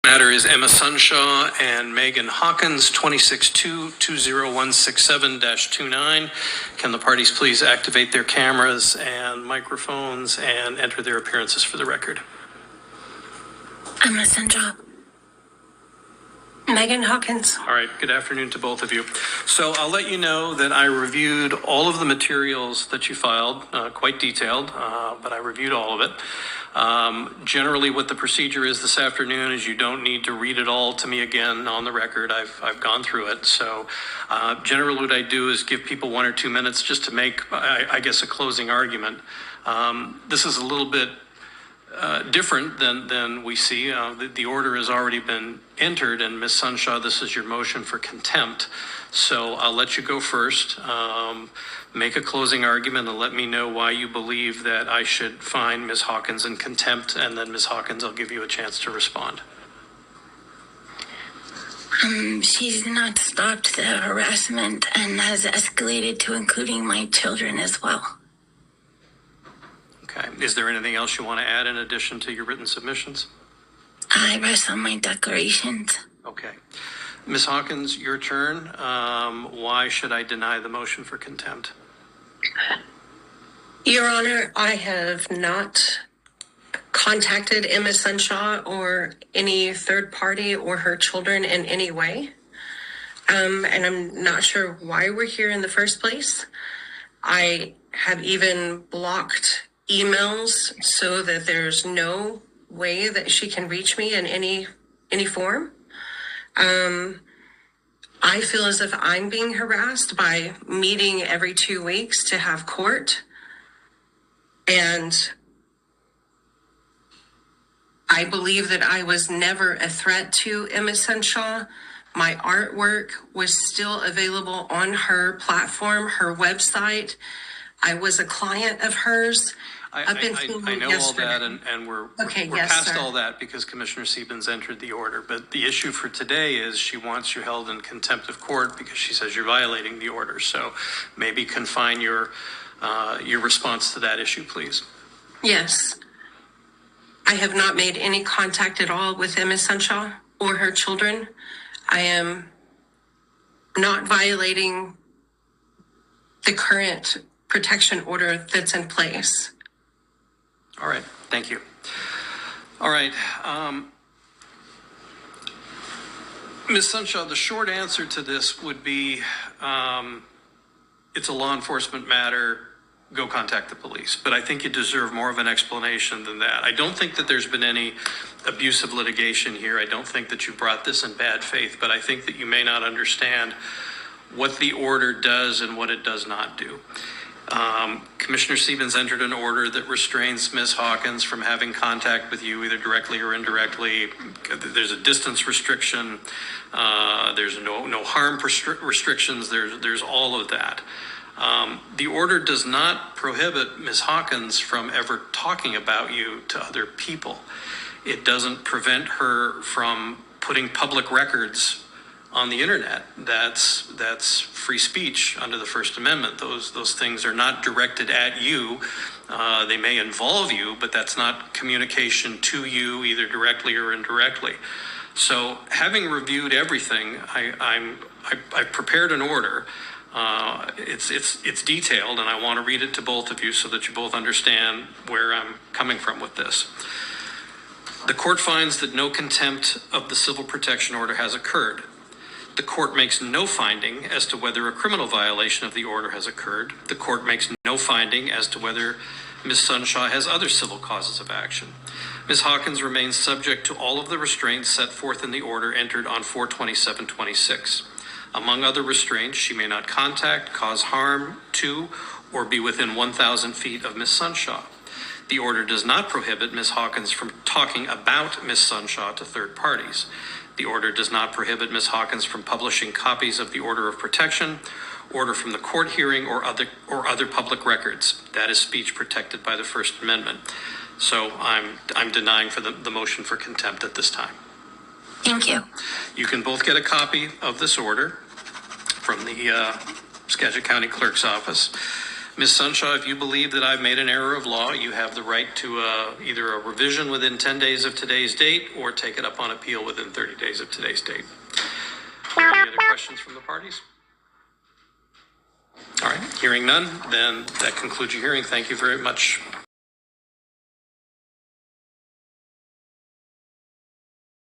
Matter is Emma Sunshaw and Megan Hawkins, 262-20167-29. Can the parties please activate their cameras and microphones and enter their appearances for the record? Emma Sunshaw. Megan Hawkins. All right, good afternoon to both of you. So I'll let you know that I reviewed all of the materials that you filed, quite detailed, but I reviewed all of it. Generally, what the procedure is this afternoon is you don't need to read it all to me again on the record. I've gone through it. So generally what I do is give people 1 or 2 minutes just to make, I guess, a closing argument. This is a little bit different than we see. The order has already been entered, and Ms. Sunshaw, this is your motion for contempt. So I'll let you go first. Make a closing argument and let me know why you believe that I should find Ms. Hawkins in contempt, and then Ms. Hawkins, I'll give you a chance to respond. She's not stopped the harassment and has escalated to including my children as well. Okay. Is there anything else you want to add in addition to your written submissions? I rest on my declarations. Okay. Ms. Hawkins, your turn. Why should I deny the motion for contempt? Your Honor, I have not contacted Emma Sunshaw or any third party or her children in any way. And I'm not sure why we're here in the first place. I have even blocked emails so that there's no way that she can reach me in any form. I feel as if I'm being harassed by meeting every 2 weeks to have court. And I believe that I was never a threat to Emma Sunshaw. My artwork was still available on her platform, her website. I was a client of hers. I know yesterday. All that, and we're past all that because Commissioner Siebens entered the order. But the issue for today is she wants you held in contempt of court because she says you're violating the order. So maybe confine your response to that issue, please. Yes. I have not made any contact at all with Emma Sunshaw or her children. I am not violating the current protection order that's in place. All right. Thank you. All right. Ms. Sunshaw, the short answer to this would be it's a law enforcement matter. Go contact the police. But I think you deserve more of an explanation than that. I don't think that there's been any abusive litigation here. I don't think that you brought this in bad faith, but I think that you may not understand what the order does and what it does not do. Commissioner Siebens entered an order that restrains Ms. Hawkins from having contact with you either directly or indirectly. There's a distance restriction. There's no harm restrictions. There's all of that. The order does not prohibit Ms. Hawkins from ever talking about you to other people. It doesn't prevent her from putting public records on the internet. That's free speech under the First Amendment. Those things are not directed at you. They may involve you, but that's not communication to you either directly or indirectly. So having reviewed everything, I've prepared an order. It's detailed, and I want to read it to both of you so that you both understand where I'm coming from with this. The court finds that no contempt of the civil protection order has occurred. The court makes no finding as to whether a criminal violation of the order has occurred. The court makes no finding as to whether Ms. Sunshaw has other civil causes of action. Ms. Hawkins remains subject to all of the restraints set forth in the order entered on 4/27/26. Among other restraints, she may not contact, cause harm to, or be within 1,000 feet of Ms. Sunshaw. The order does not prohibit Ms. Hawkins from talking about Ms. Sunshaw to third parties. The order does not prohibit Ms. Hawkins from publishing copies of the order of protection, order from the court hearing, or other public records. That is speech protected by the First Amendment. So I'm denying for the motion for contempt at this time. Thank you. You can both get a copy of this order from the Skagit County Clerk's office. Ms. Sunshaw, if you believe that I've made an error of law, you have the right to either a revision within 10 days of today's date or take it up on appeal within 30 days of today's date. Are there any other questions from the parties? All right, hearing none, then that concludes your hearing. Thank you very much,